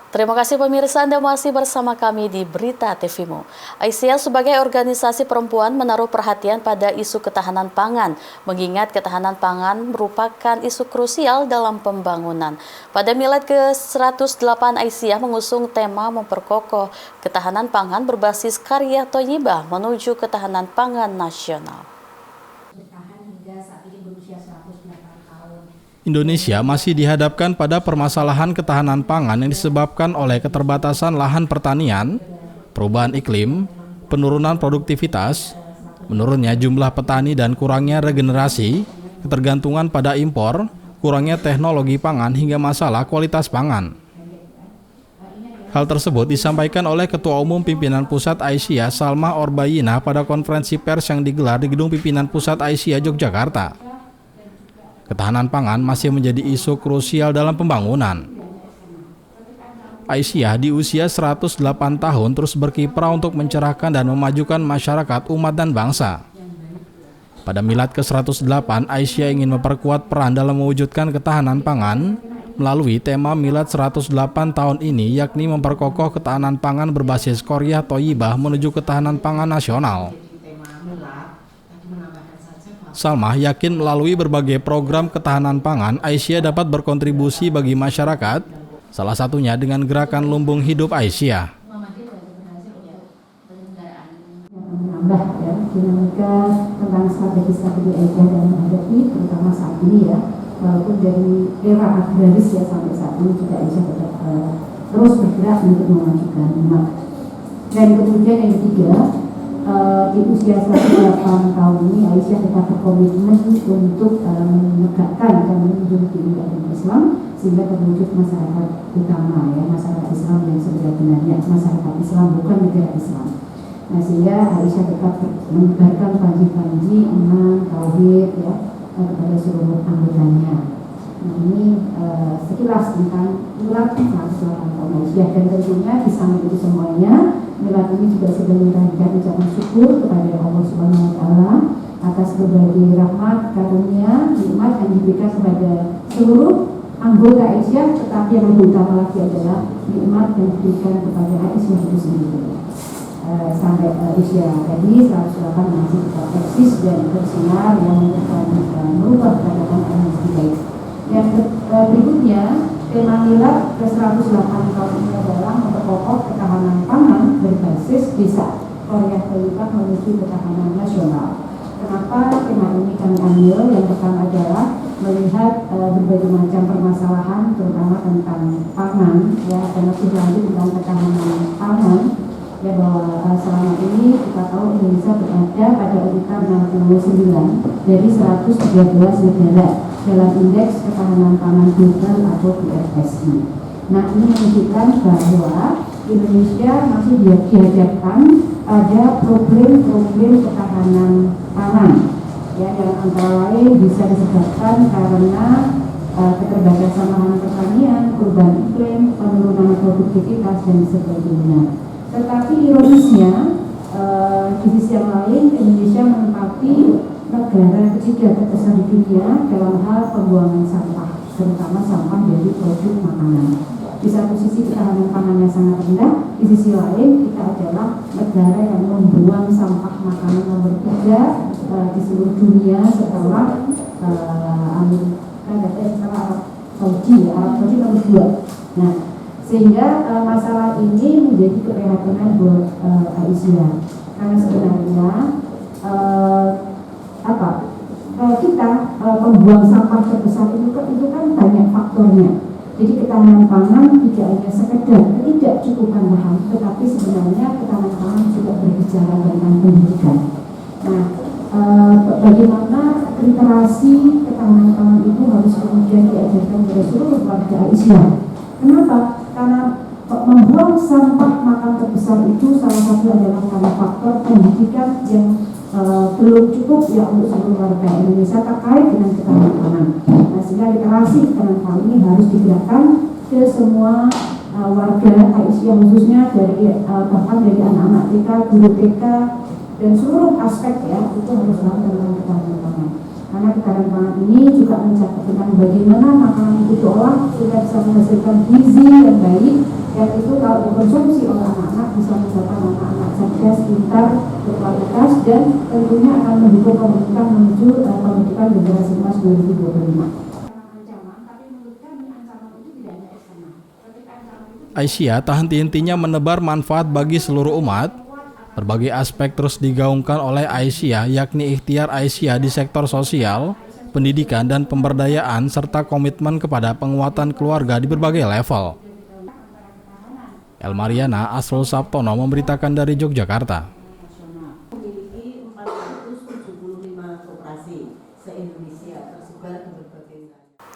Terima kasih pemirsa, Anda masih bersama kami di Berita TVMu. Aisyah sebagai organisasi perempuan menaruh perhatian pada isu ketahanan pangan, mengingat ketahanan pangan merupakan isu krusial dalam pembangunan. Pada Milad ke-108, Aisyah mengusung tema memperkokoh ketahanan pangan berbasis karya Thayyibah menuju ketahanan pangan nasional. Indonesia masih dihadapkan pada permasalahan ketahanan pangan yang disebabkan oleh keterbatasan lahan pertanian, perubahan iklim, penurunan produktivitas, menurunnya jumlah petani dan kurangnya regenerasi, ketergantungan pada impor, kurangnya teknologi pangan hingga masalah kualitas pangan. Hal tersebut disampaikan oleh Ketua Umum Pimpinan Pusat Aisyah Salma Orbayinah pada konferensi pers yang digelar di Gedung Pimpinan Pusat Aisyah Yogyakarta. Ketahanan pangan masih menjadi isu krusial dalam pembangunan. Aisyah di usia 108 tahun terus berkiprah untuk mencerahkan dan memajukan masyarakat, umat dan bangsa. Pada Milad ke-108, Aisyah ingin memperkuat peran dalam mewujudkan ketahanan pangan melalui tema Milad 108 tahun ini, yakni memperkokoh ketahanan pangan berbasis karya Thayyibah menuju ketahanan pangan nasional. Salma yakin melalui berbagai program ketahanan pangan, Aisyah dapat berkontribusi bagi masyarakat, salah satunya dengan gerakan Lumbung Hidup Aisyah. Menambah ya, dinamika tentang strategi Aisyah dalam menghadapi terutama saat ini ya, walaupun dari era agraris ya sampai saat ini juga Aisyah tetap terus bergerak untuk memajukan umat. Dan kemudian yang ketiga, di usia 108 tahun ini Aisyah tetap berkomitmen untuk menegakkan dan menjunjung tinggi agama Islam sehingga terwujud masyarakat utama ya, masyarakat Islam yang sebenarnya masyarakat Islam bukan negara Islam. Nah, sehingga Aisyah tetap menyebarkan panji-panji iman, tauhid ya kepada seluruh anggotanya. Nah, ini sekilas tentang Milad 108 tahun Aisyah, dan tentunya di samping itu semuanya Milad ini juga sedang merangkaikan ucapan syukur kepada Allah Subhanahu wa Ta'ala atas berbagai rahmat, karunia, nikmat yang diberikan kepada seluruh anggota Aisyah, tetapi yang lebih utama lagi adalah nikmat yang diberikan kepada Aisyah itu sendiri. Sampai usia tadi 108 masih tetap eksis dan bersinar yang merubah keadaan yang lebih baik. Yang berikutnya, tema Milad ke-108 tahun ini adalah memperkokoh ketahanan pangan berbasis desa, karya Thayyibah menuju ketahanan nasional. Kenapa tema ini kami ambil? Yang pertama adalah melihat berbagai macam permasalahan, terutama tentang pangan, ya, dan lebih lanjut tentang ketahanan pangan. Ya, bahwa selama ini kita tahu Indonesia berada pada urutan 69 dari 113 negara dalam indeks ketahanan pangan global atau IFSI. Nah, ini menunjukkan bahwa Indonesia masih dihadapkan pada problem-problem ketahanan pangan, ya, yang antara lain bisa disebabkan karena keterbatasan lahan pertanian, perubahan iklim, penurunan produktivitas dan sebagainya. Tetapi ironisnya, di sisi yang lain Indonesia menempati negara ketiga terbesar di dunia dalam hal pembuangan sampah, terutama sampah dari produk makanan. Di satu sisi ketahanan pangannya sangat rendah, di sisi lain kita adalah negara yang membuang sampah makanan nomor 3 di seluruh dunia setelah Amerika dan setelah Arab Saudi nomor 2. Nah, sehingga masalah ini menjadi keprihatinan buat Aisyah, karena sebenarnya kita membuang sampah terbesar itu kan banyak faktornya. Jadi ketahanan pangan tidak hanya sekedar ketidakcukupan lahan, tetapi sebenarnya ketahanan pangan juga berbicara tentang pendidikan. Nah, bagaimana literasi ketahanan pangan itu harus kemudian diajarkan kepada seluruh warga Aisyah. Kenapa? Karena membuang sampah makan terbesar itu salah satu adalah karena faktor pendidikan yang belum cukup ya untuk seluruh warga Indonesia terkait dengan ketahanan pangan. Nah, sehingga literasi ketahanan pangan ini harus digerakkan ke semua warga Aisyah, khususnya dari bahkan dari anak-anak TK, guru TK dan seluruh aspek ya, itu harus tahu tentang ketahanan pangan. Karena ketahanan pangan ini juga mencakup tentang bagaimana makanan itu diolah sehingga bisa menghasilkan gizi yang baik yang itu kalau dikonsumsi oleh anak-anak bisa membuatkan anak-anak cerdas, pintar, berkualitas, dan tentunya akan mendukung pemerintah menuju pendidikan generasi emas 2025. Aisyah tak henti-hentinya menebar manfaat bagi seluruh umat. Berbagai aspek terus digaungkan oleh Aisyah, yakni ikhtiar Aisyah di sektor sosial, pendidikan, dan pemberdayaan, serta komitmen kepada penguatan keluarga di berbagai level. Elmariana Asrul Sabtono memberitakan dari Yogyakarta.